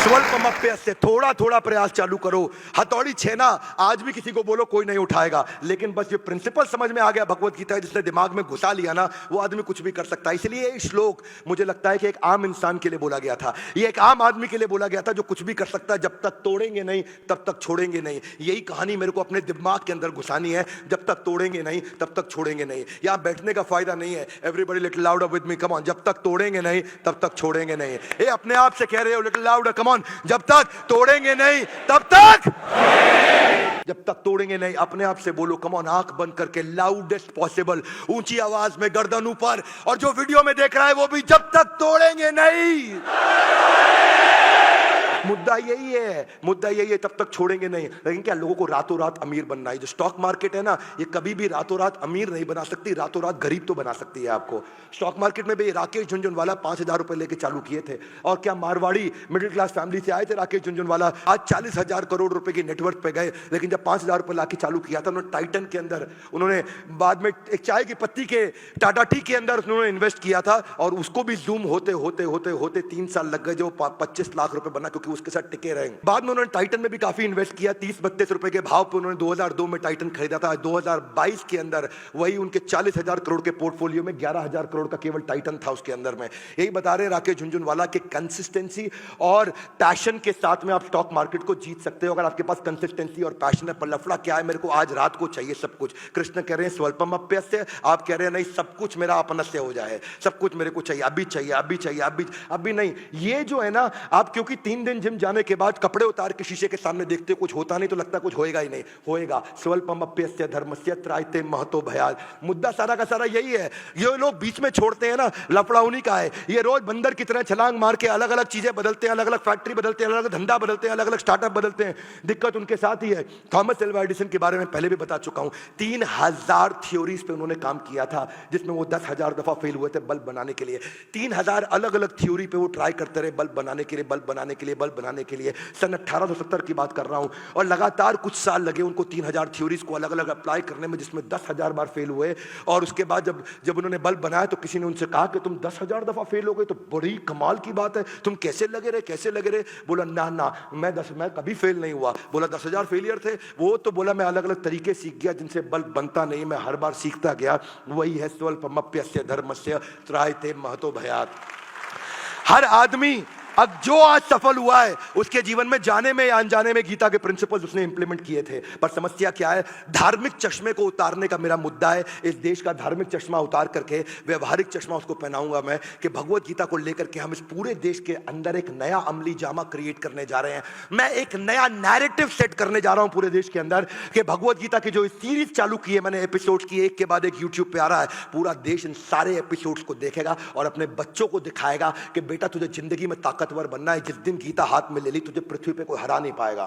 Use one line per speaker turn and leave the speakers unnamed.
स्वल्पमप्य से थोड़ा थोड़ा प्रयास चालू करो। हथौड़ी छेना आज भी किसी को बोलो कोई नहीं उठाएगा, लेकिन बस ये प्रिंसिपल समझ में आ गया भगवत गीता जिसने दिमाग में घुसा लिया ना, वो आदमी कुछ भी कर सकता है। इसलिए ये श्लोक मुझे लगता है कि एक आम इंसान के लिए बोला गया था, ये एक आम आदमी के लिए बोला गया था जो कुछ भी कर सकता है। जब तक तोड़ेंगे नहीं तब तक छोड़ेंगे नहीं। यही कहानी मेरे को अपने दिमाग के अंदर घुसानी है। जब तक तोड़ेंगे नहीं तब तक छोड़ेंगे नहीं। यहाँ बैठने का फायदा नहीं है। Everybody little louder with me, come on. जब तक तोड़ेंगे नहीं तब तक छोड़ेंगे नहीं। ये अपने आप से कह रहे हो लिटिल लाउडर, कम ऑन। जब तक तोड़ेंगे नहीं तब तक, जब तक तोड़ेंगे नहीं अपने आप से बोलो, कम ऑन। आंख बंद करके लाउडेस्ट पॉसिबल ऊंची आवाज में, गर्दन ऊपर। और जो वीडियो में देख रहा है वो भी, जब तक तोड़ेंगे नहीं। मुद्दा यही है, मुद्दा यही है, तब तक छोड़ेंगे नहीं। लेकिन क्या लोगों को रातों रात अमीर बनना है? जो स्टॉक मार्केट है ना, ये कभी भी रातों रात अमीर नहीं बना सकती, रातों रात गरीब तो बना सकती है आपको। स्टॉक मार्केट में भी राकेश झुनझुनवाला 5,000 रुपए लेके चालू किए थे। और क्या मारवाड़ी मिडिल क्लास फैमिली से आए थे राकेश झुनझुनवाला, आज 40,000 करोड़ रुपए की नेटवर्थ पे गए। लेकिन जब 5,000 रुपए लाके चालू किया था उन्होंने टाइटन के अंदर, उन्होंने बाद में एक चाय की पत्ती के टाटा टी के अंदर उन्होंने इन्वेस्ट किया था। और उसको भी जूम होते होते होते होते 3 साल लग गए, जो 25 लाख रुपए बना, क्योंकि उसके साथ टिके रहे। बाद में उन्होंने टाइटन में भी काफी इन्वेस्ट किया। 30-32 रुपए के भाव पे उन्होंने 2002 में टाइटन खरीदा था। 2022 के अंदर वही उनके 40,000 करोड़ के पोर्टफोलियो में 11,000 करोड़ का केवल टाइटन था उसके अंदर में। यही बता रहे राकेश झुनझुनवाला के कंसिस्टेंसी और पैशन के साथ में आप स्टॉक मार्केट को जीत सकते हो, अगर आपके पास कंसिस्टेंसी और पैशन है। पर लफड़ा क्या है, मेरे को आज रात को चाहिए सब कुछ। कृष्ण कह रहे हैं स्वल्पमप्यस्य, आप कह रहे हैं नहीं सब कुछ मेरा अपनस्य हो जाए, सब कुछ मेरे को चाहिए, अभी चाहिए, अभी चाहिए, अभी नहीं। ये जो है ना, आप क्योंकि 3 दिन जिम जाने के बाद कपड़े उतार के शीशे के सामने देखते हो, कुछ होता नहीं तो लगता कुछ होएगा ही नहीं। होएगा। स्वल्पमप्यस्य धर्मस्य त्रायते महतो भयात्। मुद्दा सारा का सारा यही है। ये लोग बीच में छोड़ते हैं ना, लफड़ा उन्हीं का है। ये रोज बंदर की तरह छलांग मार के अलग अलग चीजें बदलते हैं, अलग अलग फैक्ट्री बदलते हैं, अलग अलग धंधा बदलते हैं, अलग अलग स्टार्टअप बदलते हैं। दिक्कत उनके साथ ही है। थॉमस एल्वा एडिसन के बारे में पहले भी बता चुका हूं। 3,000 थ्योरीज पे उन्होंने काम किया था, जिसमें वो 10,000 दफा फेल हुए थे बल्ब बनाने के लिए। 3,000 अलग अलग थ्योरी पे वो ट्राई करते रहे, बल्ब बनाने के लिए, बल्ब बनाने के लिए, बल्ब बनाने के लिए। सन 1870 की बात कर रहा हूं। और लगातार कुछ साल लगे उनको 3,000 थ्योरीज को अलग अलग अप्लाई करने में, जिसमें 10,000 बार फेल हुए। और उसके बाद जब उन्होंने बल्ब बनाया तो किसी ने उनसे कहा कि तुम 10,000 दफा फेल हो गए तो बड़ी कमाल की बात है, तुम कैसे लगे रहे, कैसे लगे रहे? बोला ना मैं कभी फेल नहीं हुआ। बोला 10,000 फेलियर थे वो, तो बोला मैं अलग अलग तरीके सीख गया जिनसे बल्ब बनता नहीं, मैं हर बार सीखता गया। वही है स्वल्पमप्यस्य धर्मस्य त्रायते महतो भयात्। हर आदमी अब जो आज सफल हुआ है उसके जीवन में जाने में या अनजाने में गीता के प्रिंसिपल्स उसने इंप्लीमेंट किए थे। पर समस्या क्या है, धार्मिक चश्मे को उतारने का मेरा मुद्दा है। इस देश का धार्मिक चश्मा उतार करके व्यवहारिक चश्मा उसको पहनाऊंगा मैं, कि भगवत गीता को लेकर के हम इस पूरे देश के अंदर एक नया अमली जामा क्रिएट करने जा रहे हैं। मैं एक नया नैरेटिव सेट करने जा रहा हूं पूरे देश के अंदर, कि भगवत गीता की जो सीरीज चालू की है मैंने, एपिसोड्स की, एक के बाद एक यूट्यूब पे आ रहा है, पूरा देश इन सारे एपिसोड्स को देखेगा और अपने बच्चों को दिखाएगा कि बेटा तुझे जिंदगी में ताकतवर बनना है। जिस दिन गीता हाथ में ले ली तुझे पृथ्वी पे कोई हरा नहीं पाएगा।